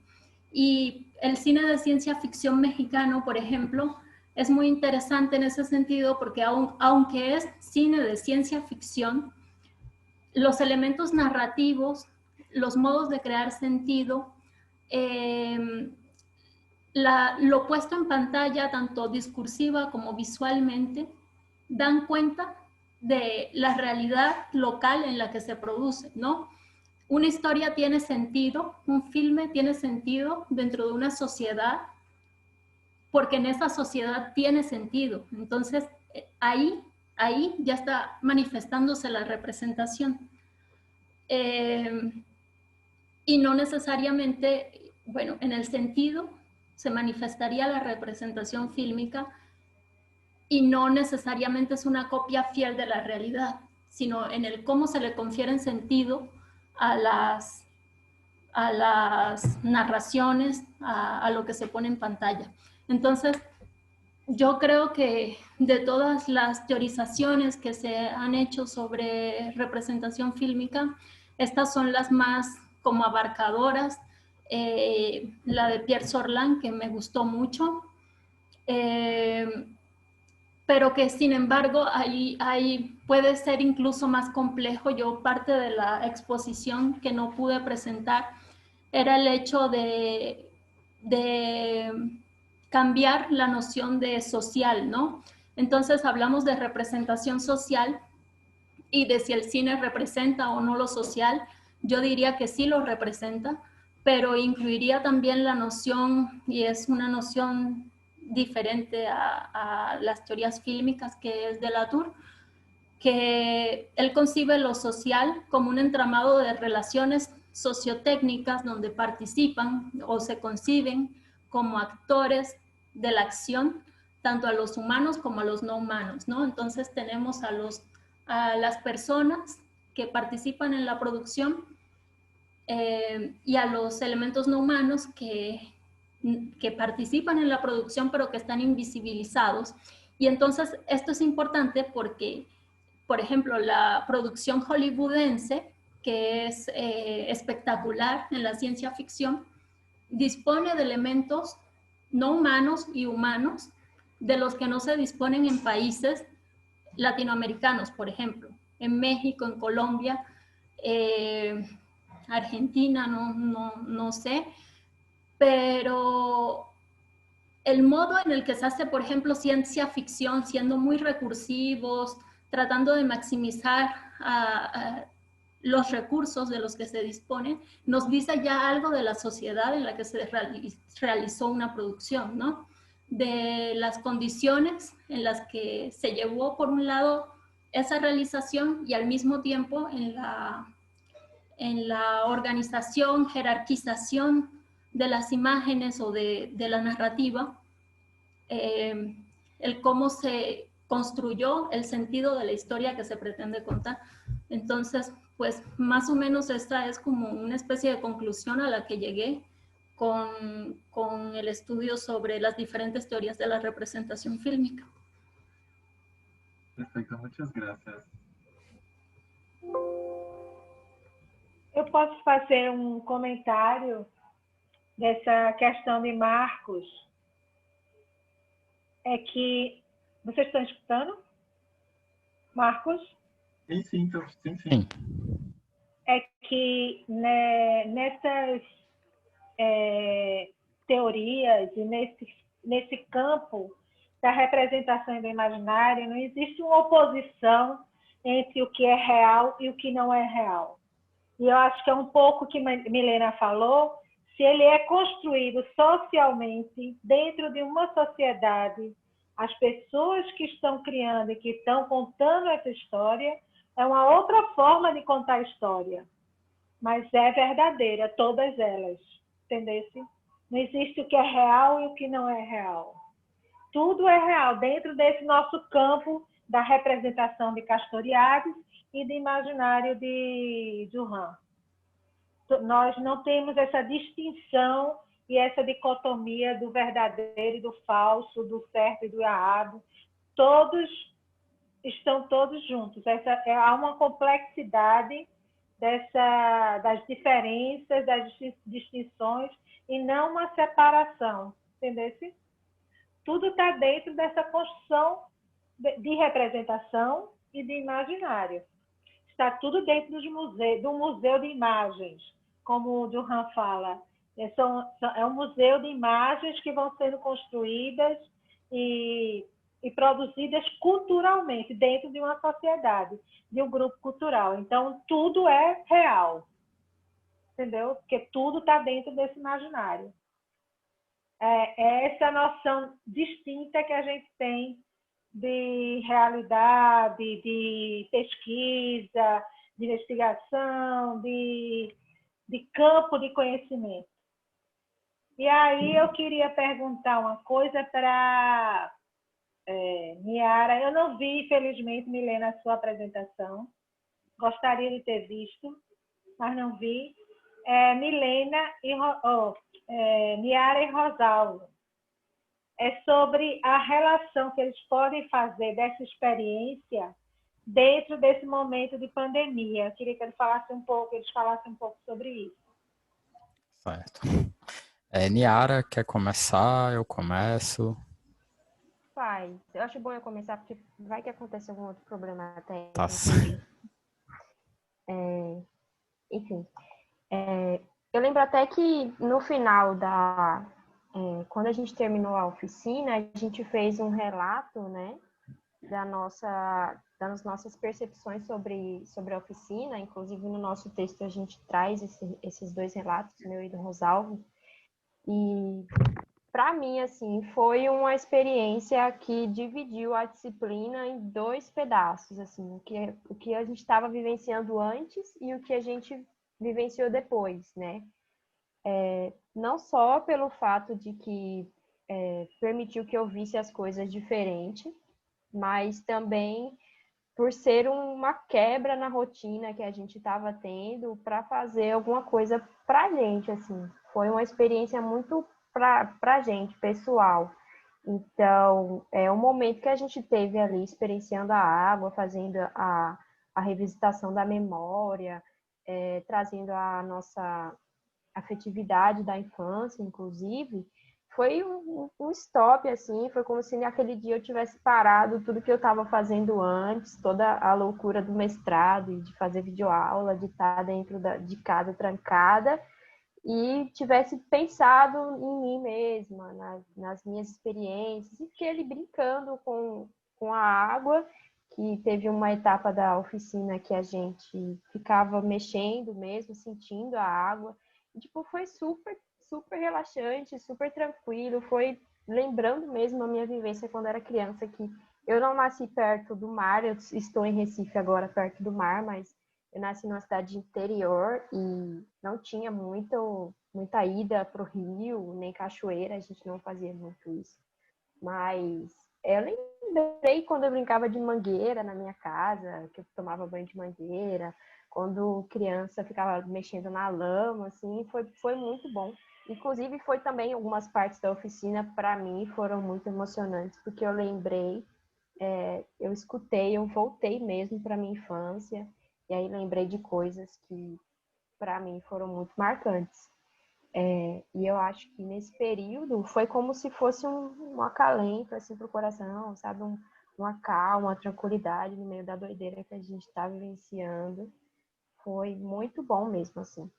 Y el cine de ciencia ficción mexicano, por ejemplo, es muy interesante en ese sentido porque aunque es cine de ciencia ficción, los elementos narrativos, los modos de crear sentido, lo puesto en pantalla, tanto discursiva como visualmente, dan cuenta de la realidad local en la que se produce, ¿no? Una historia tiene sentido, un filme tiene sentido dentro de una sociedad, porque en esa sociedad tiene sentido. Entonces, ahí ya está manifestándose la representación. Y no necesariamente, bueno, en el sentido se manifestaría la representación fílmica y no necesariamente es una copia fiel de la realidad, sino en el cómo se le confieren sentido a las narraciones, a lo que se pone en pantalla. Entonces, yo creo que de todas las teorizaciones que se han hecho sobre representación fílmica, estas son las más como abarcadoras. La de Pierre Sorlin, que me gustó mucho, pero que sin embargo ahí puede ser incluso más complejo. Yo parte de la exposición que no pude presentar era el hecho de cambiar la noción de social, ¿no? Entonces hablamos de representación social y de si el cine representa o no lo social. Yo diría que sí lo representa, pero incluiría también la noción, y es una noción diferente a las teorías fílmicas, que es de Latour, que él concibe lo social como un entramado de relaciones sociotécnicas donde participan o se conciben como actores de la acción, tanto a los humanos como a los no humanos, ¿no? Entonces tenemos a las personas que participan en la producción y a los elementos no humanos que participan en la producción pero que están invisibilizados. Y entonces esto es importante porque, por ejemplo, la producción hollywoodense, que es espectacular en la ciencia ficción, dispone de elementos no humanos y humanos de los que no se disponen en países latinoamericanos, por ejemplo, en México, en Colombia, Argentina, no sé, pero el modo en el que se hace, por ejemplo, ciencia ficción, siendo muy recursivos, tratando de maximizar los recursos de los que se disponen, nos dice ya algo de la sociedad en la que se realizó una producción, ¿no? De las condiciones en las que se llevó, por un lado, esa realización y al mismo tiempo en la organización, jerarquización de las imágenes o de la narrativa, el cómo se construyó el sentido de la historia que se pretende contar. Entonces, pues más o menos esta es como una especie de conclusión a la que llegué con el estudio sobre las diferentes teorías de la representación fílmica. Perfecto, muchas gracias. Eu posso fazer um comentário dessa questão de Marcos? É que... Vocês estão escutando? Marcos? Sim, sim, sim, sim. Sim. É que, né, nessas teorias e nesse campo da representação e do imaginário, não existe uma oposição entre o que é real e o que não é real. E eu acho que é um pouco o que Milena falou, se ele é construído socialmente dentro de uma sociedade, as pessoas que estão criando e que estão contando essa história, é uma outra forma de contar a história, mas é verdadeira, todas elas, entendesse? Não existe o que é real e o que não é real. Tudo é real dentro desse nosso campo da representação de Castoriadis e de imaginário de Duran. Nós não temos essa distinção e essa dicotomia do verdadeiro e do falso, do certo e do errado. Estão todos juntos. Há uma complexidade das diferenças, das distinções, e não uma separação, entendeu? Tudo está dentro dessa construção de representação e de imaginário. Está tudo dentro do museu de imagens, como o Duran fala. É um museu de imagens que vão sendo construídas e produzidas culturalmente, dentro de uma sociedade, de um grupo cultural. Então, tudo é real, entendeu? Porque tudo está dentro desse imaginário. É essa noção distinta que a gente tem de realidade, de pesquisa, de investigação, de campo de conhecimento. E aí eu queria perguntar uma coisa para Niara. Eu não vi, infelizmente, Milena, a sua apresentação. Gostaria de ter visto, mas não vi. Milena e Niara e Rosalvo. É sobre a relação que eles podem fazer dessa experiência dentro desse momento de pandemia. Eu queria que eles falassem um pouco sobre isso. Certo. Niara, quer começar? Eu começo. Faz. Eu acho bom eu começar, porque vai que acontece algum outro problema técnico. Tá certo. Enfim. Eu lembro até que no final quando a gente terminou a oficina, a gente fez um relato, né, das nossas percepções sobre a oficina. Inclusive, no nosso texto, a gente traz esses dois relatos, meu e do Rosalvo. E, para mim, assim, foi uma experiência que dividiu a disciplina em dois pedaços, assim, o que a gente estava vivenciando antes e o que a gente vivenciou depois, né? Não só pelo fato de que permitiu que eu visse as coisas diferente, mas também por ser uma quebra na rotina que a gente estava tendo para fazer alguma coisa para a gente, assim. Foi uma experiência muito para a gente, pessoal. Então, é um momento que a gente teve ali experienciando a água, fazendo a revisitação da memória, trazendo a nossa afetividade da infância, inclusive. Foi um stop, assim, foi como se naquele dia eu tivesse parado tudo que eu estava fazendo antes, toda a loucura do mestrado e de fazer videoaula, de estar dentro de casa trancada, e tivesse pensado em mim mesma, nas minhas experiências, e fiquei ali brincando com a água, que teve uma etapa da oficina que a gente ficava mexendo mesmo, sentindo a água, e, tipo, foi super relaxante, super tranquilo, foi lembrando mesmo a minha vivência quando era criança, que eu não nasci perto do mar, eu estou em Recife agora, perto do mar, mas eu nasci numa cidade interior e não tinha muita ida para o rio, nem cachoeira, a gente não fazia muito isso. Mas eu lembrei quando eu brincava de mangueira na minha casa, que eu tomava banho de mangueira, quando criança ficava mexendo na lama, assim, foi muito bom. Inclusive, foi também algumas partes da oficina, para mim, foram muito emocionantes, porque eu lembrei, eu escutei, eu voltei mesmo para minha infância, e aí lembrei de coisas que para mim foram muito marcantes. E eu acho que nesse período foi como se fosse um acalento assim para o coração, sabe? Uma calma, uma tranquilidade no meio da doideira que a gente está vivenciando. Foi muito bom mesmo, assim,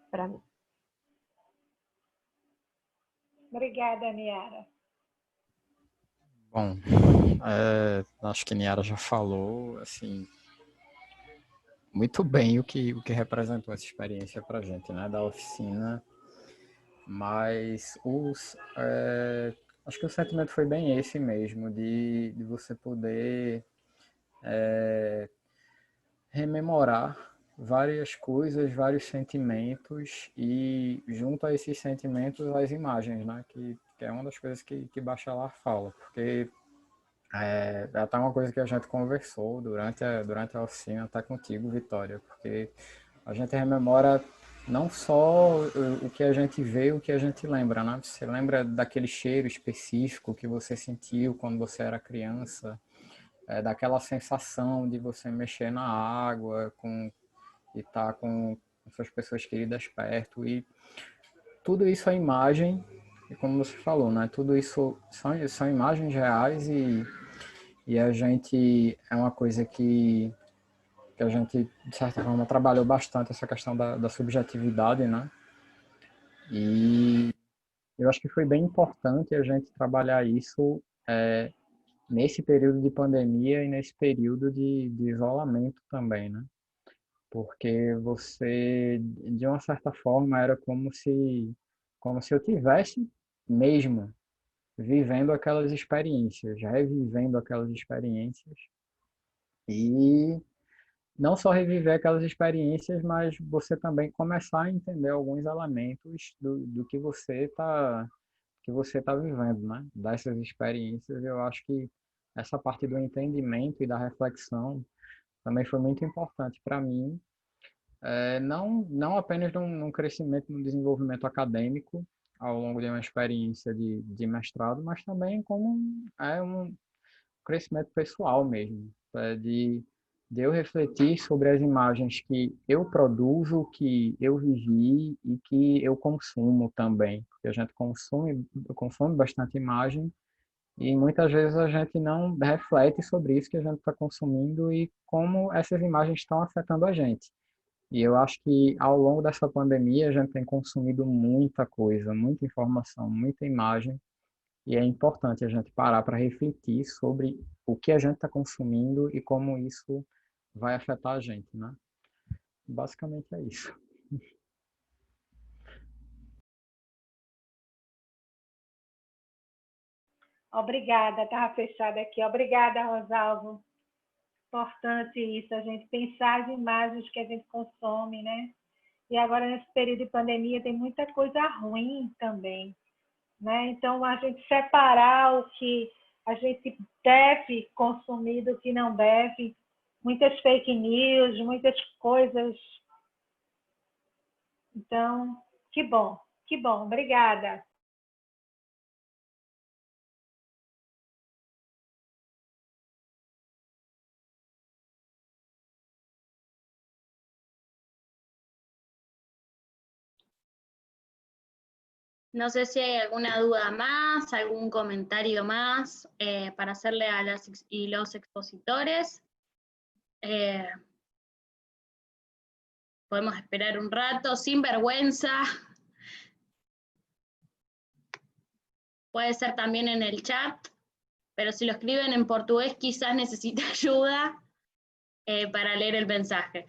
para mim. Obrigada, Niara. Bom, acho que Niara já falou, assim, muito bem o que representou essa experiência para a gente, né, da oficina, mas acho que o sentimento foi bem esse mesmo, de você poder rememorar várias coisas, vários sentimentos e junto a esses sentimentos as imagens, né, que é uma das coisas que Bachelard fala, porque é até uma coisa que a gente conversou durante a oficina, até contigo, Vitória, porque a gente rememora não só o que a gente vê, o que a gente lembra, né? Você lembra daquele cheiro específico que você sentiu quando você era criança, daquela sensação de você mexer na água e estar com suas pessoas queridas perto, e tudo isso é imagem, e como você falou, né? Tudo isso são imagens reais e a gente, é uma coisa que a gente, de certa forma, trabalhou bastante, essa questão da subjetividade, né? E eu acho que foi bem importante a gente trabalhar isso nesse período de pandemia e nesse período de isolamento também, né? Porque você, de uma certa forma, era como se eu tivesse mesmo vivendo aquelas experiências, revivendo aquelas experiências e não só reviver aquelas experiências, mas você também começar a entender alguns elementos do que você tá vivendo, né? Dessas experiências, eu acho que essa parte do entendimento e da reflexão também foi muito importante para mim, não apenas num crescimento, num desenvolvimento acadêmico ao longo de uma experiência de mestrado, mas também como um crescimento pessoal mesmo, de eu refletir sobre as imagens que eu produzo, que eu vivi e que eu consumo também, porque a gente consome bastante imagem e muitas vezes a gente não reflete sobre isso que a gente está consumindo e como essas imagens estão afetando a gente. E eu acho que ao longo dessa pandemia a gente tem consumido muita coisa, muita informação, muita imagem, e é importante a gente parar para refletir sobre o que a gente está consumindo e como isso vai afetar a gente, né? Basicamente é isso. Obrigada, estava fechada aqui. Obrigada, Rosalvo. Importante isso, a gente pensar as imagens que a gente consome, né? E agora, nesse período de pandemia, tem muita coisa ruim também, né? Então, a gente separar o que a gente deve consumir do que não deve, muitas fake news, muitas coisas. Então, que bom, obrigada. No sé si hay alguna duda más, algún comentario más para hacerle a las y los expositores. Podemos esperar un rato, sin vergüenza. Puede ser también en el chat, pero si lo escriben en portugués quizás necesite ayuda para leer el mensaje.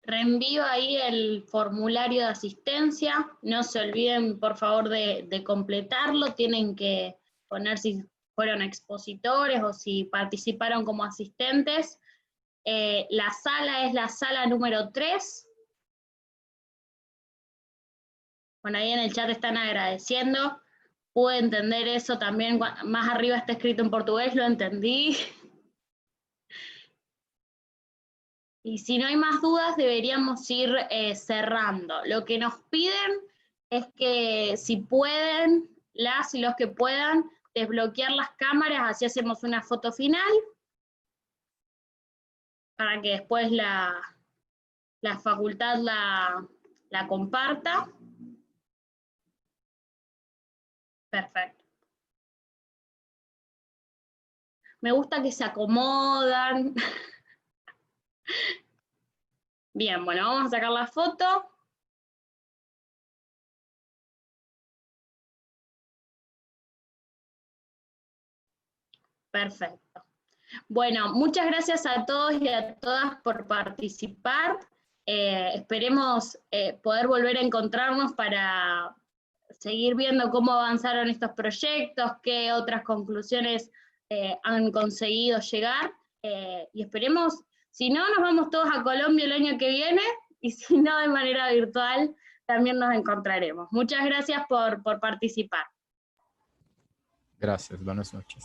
Reenvío ahí el formulario de asistencia, no se olviden por favor de completarlo, tienen que poner si fueron expositores o si participaron como asistentes. La sala es la sala número 3. Bueno, ahí en el chat están agradeciendo, pude entender eso también, más arriba está escrito en portugués, lo entendí. Y si no hay más dudas, deberíamos ir cerrando. Lo que nos piden es que si pueden, las y los que puedan, desbloquear las cámaras, así hacemos una foto final, para que después la facultad la comparta. Perfecto. Me gusta que se acomodan. Bien, bueno, vamos a sacar la foto. Perfecto. Bueno, muchas gracias a todos y a todas por participar. Esperemos poder volver a encontrarnos para seguir viendo cómo avanzaron estos proyectos, qué otras conclusiones han conseguido llegar. Y esperemos, si no, nos vamos todos a Colombia el año que viene, y si no, de manera virtual, también nos encontraremos. Muchas gracias por participar. Gracias, buenas noches.